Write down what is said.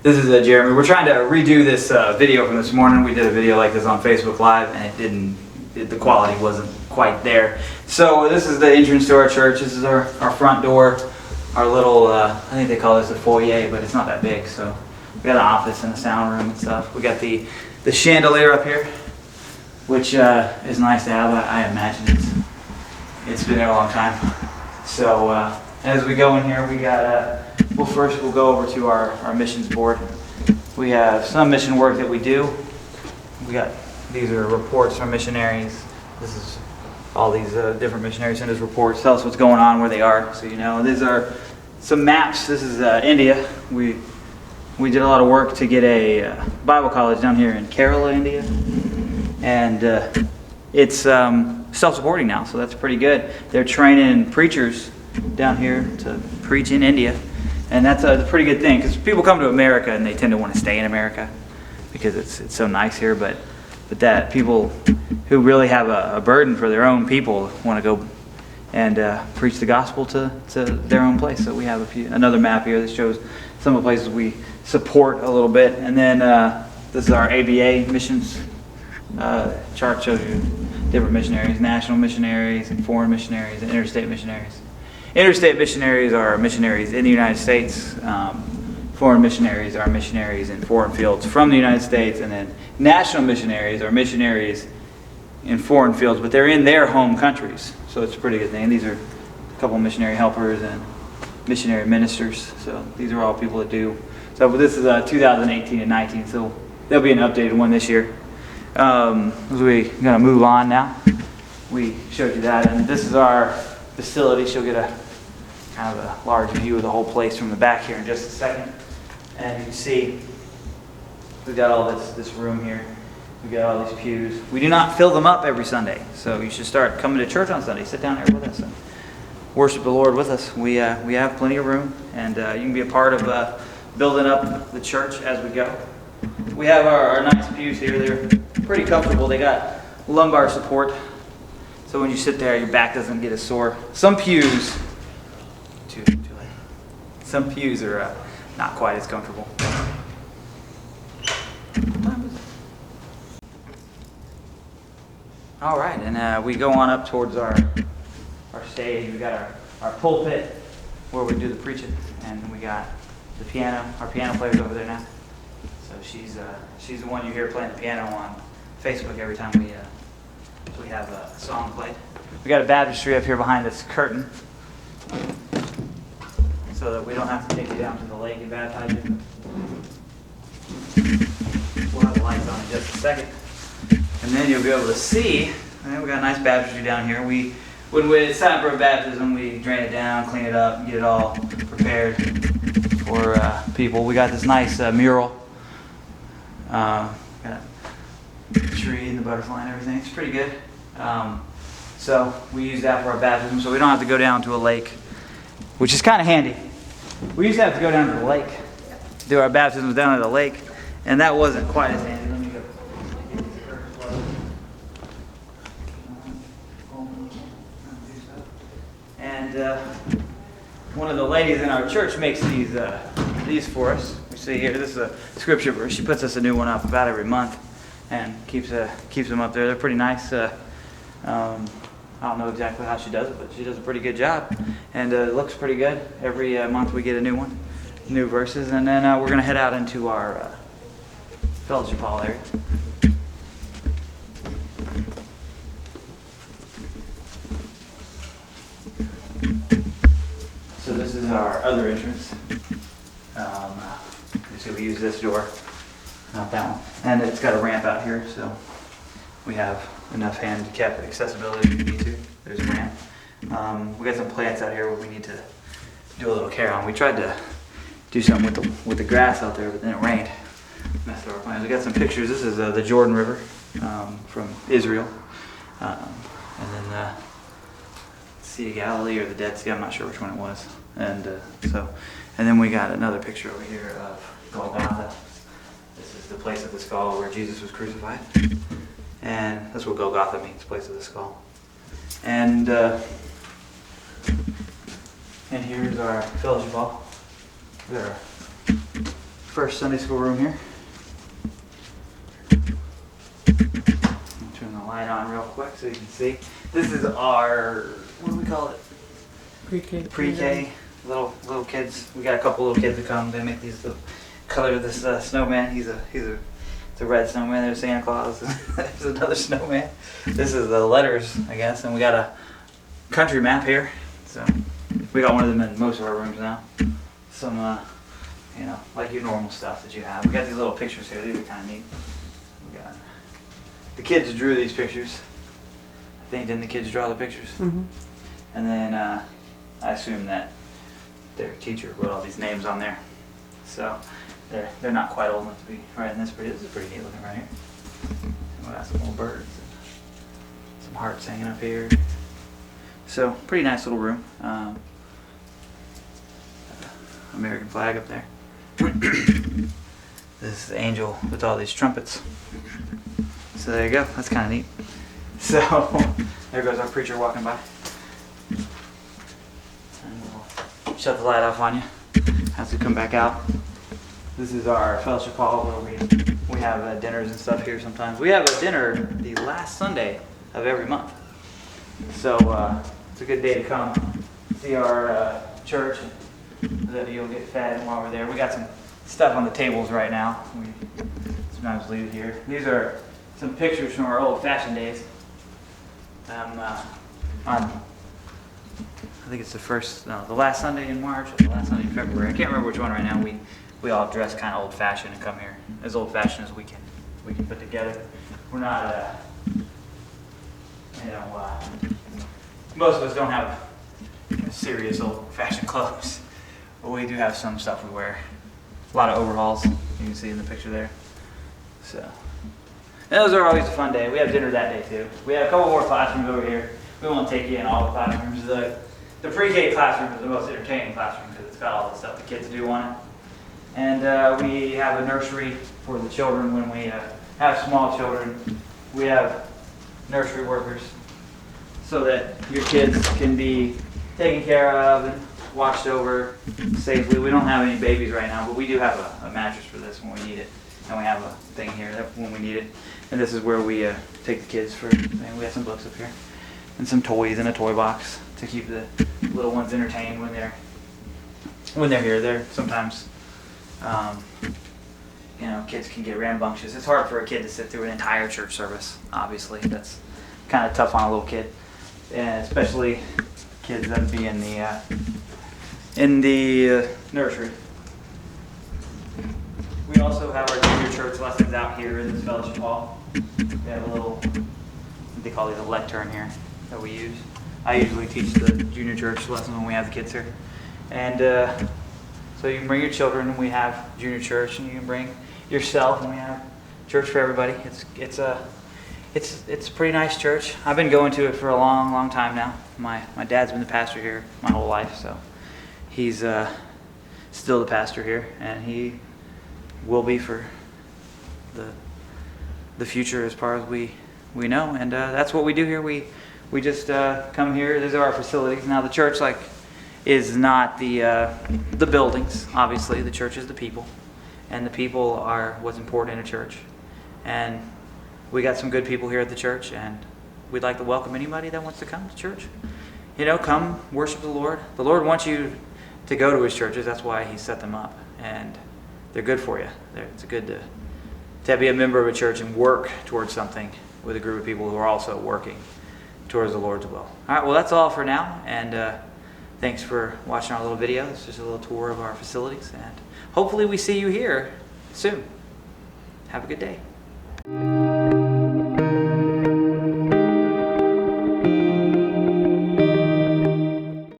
This is Jeremy. We're trying to redo this video from this morning. We did a video like this on Facebook Live, and the quality wasn't quite there. So this is the entrance to our church. This is our front door, our little, I think they call this a foyer, but it's not that big. So we got an office and a sound room and stuff. We got the chandelier up here, which is nice to have. I imagine it's been there a long time. So as we go in here, we got we'll go over to our missions board. We have some mission work that we do. These are reports from missionaries. This is all these different missionaries send us reports, tell us what's going on, where they are, so you know. These are some maps. This is India. We did a lot of work to get a Bible college down here in Kerala, India, and it's self-supporting now, so that's pretty good. They're training preachers down here to preach in India. And that's a pretty good thing, because people come to America and they tend to want to stay in America because it's so nice here. But that people who really have a burden for their own people want to go and preach the gospel to their own place. So we have another map here that shows some of the places we support a little bit. And then this is our ABA missions chart, shows you different missionaries, national missionaries and foreign missionaries and interstate missionaries. Interstate missionaries are missionaries in the United States. Foreign missionaries are missionaries in foreign fields from the United States. And then national missionaries are missionaries in foreign fields, but they're in their home countries. So it's a pretty good thing. These are a couple of missionary helpers and missionary ministers. So these are all people that do. So this is 2018 and 19, so there'll be an updated one this year. As we're going to move on now. We showed you that, and this is our facility. She'll get a kind of a large view of the whole place from the back here in just a second. And you can see we've got all this room here. We've got all these pews. We do not fill them up every Sunday, so you should start coming to church on Sunday. Sit down here with us and worship the Lord with us. We have plenty of room, and you can be a part of building up the church as we go. We have our nice pews here. They're pretty comfortable. They got lumbar support, so when you sit there, your back doesn't get as sore. Some pews, some pews are not quite as comfortable. All right, and we go on up towards our stage. We got our pulpit where we do the preaching, and we got the piano. Our piano player's over there now. So she's the one you hear playing the piano on Facebook every time we have a song played. We got a baptistry up here behind this curtain, so that we don't have to take you down to the lake and baptize you. We'll have the lights on in just a second, and then you'll be able to see. And we got a nice baptistry down here. When it's time for a baptism, we drain it down, clean it up, and get it all prepared for people. We got this nice mural. Got the tree and the butterfly and everything. It's pretty good. So we use that for our baptism, so we don't have to go down to a lake, which is kind of handy. We used to have to go down to the lake, do our baptisms down at the lake, and that wasn't quite as handy. Let me go. And one of the ladies in our church makes these for us. We see here, this is a scripture verse. She puts us a new one up about every month and keeps them up there. They're pretty nice. I don't know exactly how she does it, but she does a pretty good job, and it looks pretty good. Every month we get a new one, new verses, and then we're going to head out into our fellowship hall area. So this is our other entrance. You see, we use this door, not that one, and it's got a ramp out here, so we have enough handicap accessibility if we need to. There's a ramp. We got some plants out here where we need to do a little care on. We tried to do something with the grass out there, but then it rained. Messed up our plans. We got some pictures. This is the Jordan River from Israel, and then the Sea of Galilee or the Dead Sea. I'm not sure which one it was. And then we got another picture over here of Golgotha. This is the place of the skull where Jesus was crucified. And that's what Golgotha means, place of the skull. And here's our fellowship hall. We got our first Sunday school room here. Turn the light on real quick so you can see. This is our, what do we call it? Pre-K. Little kids. We got a couple little kids that come. They make these little color this snowman. He's a red snowman. There's Santa Claus. There's another snowman. This is the letters, I guess. And we got a country map here. So we got one of them in most of our rooms now. Some, you know, like your normal stuff that you have. We got these little pictures here. These are kind of neat. We got the kids drew these pictures. I think didn't the kids draw the pictures? Mm-hmm. And then I assume that their teacher wrote all these names on there. So they're not quite old enough to be writing this. This is pretty neat looking right here. And we got some little birds, and some hearts hanging up here. So pretty nice little room. American flag up there. This is the angel with all these trumpets. So there you go. That's kind of neat. So there goes our preacher walking by. And we'll shut the light off on you as we come back out. This is our fellowship hall where we have dinners and stuff here sometimes. We have a dinner the last Sunday of every month. So it's a good day to come see our church. That you'll get fed while we're there. We got some stuff on the tables right now. We sometimes leave it here. These are some pictures from our old-fashioned days. I think it's the last Sunday in March or the last Sunday in February. I can't remember which one right now. We all dress kind of old-fashioned and come here as old-fashioned as we can put together. We're not, most of us don't have serious old-fashioned clothes. But we do have some stuff we wear. A lot of overalls, you can see in the picture there. So, and those are always a fun day. We have dinner that day too. We have a couple more classrooms over here. We won't take you in all the classrooms. The pre-K classroom is the most entertaining classroom because it's got all the stuff the kids do on it. And we have a nursery for the children when we have small children. We have nursery workers so that your kids can be taken care of and watched over safely. We don't have any babies right now, but we do have a mattress for this when we need it. And we have a thing here when we need it. And this is where we take the kids for, and we have some books up here. And some toys in a toy box to keep the little ones entertained when they're here. They're sometimes, kids can get rambunctious. It's hard for a kid to sit through an entire church service, obviously. That's kind of tough on a little kid. And especially kids that would be in the nursery. We also have our junior church lessons out here in this fellowship hall. We have a little, they call it a lectern here that we use. I usually teach the junior church lesson when we have the kids here. And so you can bring your children and we have junior church, and you can bring yourself and we have church for everybody. It's a pretty nice church. I've been going to it for a long time now. My dad's been the pastor here my whole life, so he's still the pastor here, and he will be for the future as far as we know. And that's what we do here. We just come here. These are our facilities. Now the church is not the buildings. Obviously, the church is the people, and the people are what's important in a church. And we got some good people here at the church, and we'd like to welcome anybody that wants to come to church. Come worship the Lord. The Lord wants you to go to His churches. That's why He set them up, and they're good for you. It's good to be a member of a church and work towards something with a group of people who are also working towards the Lord's will. All right, well, that's all for now, and thanks for watching our little video. It's just a little tour of our facilities, and hopefully we see you here soon. Have a good day.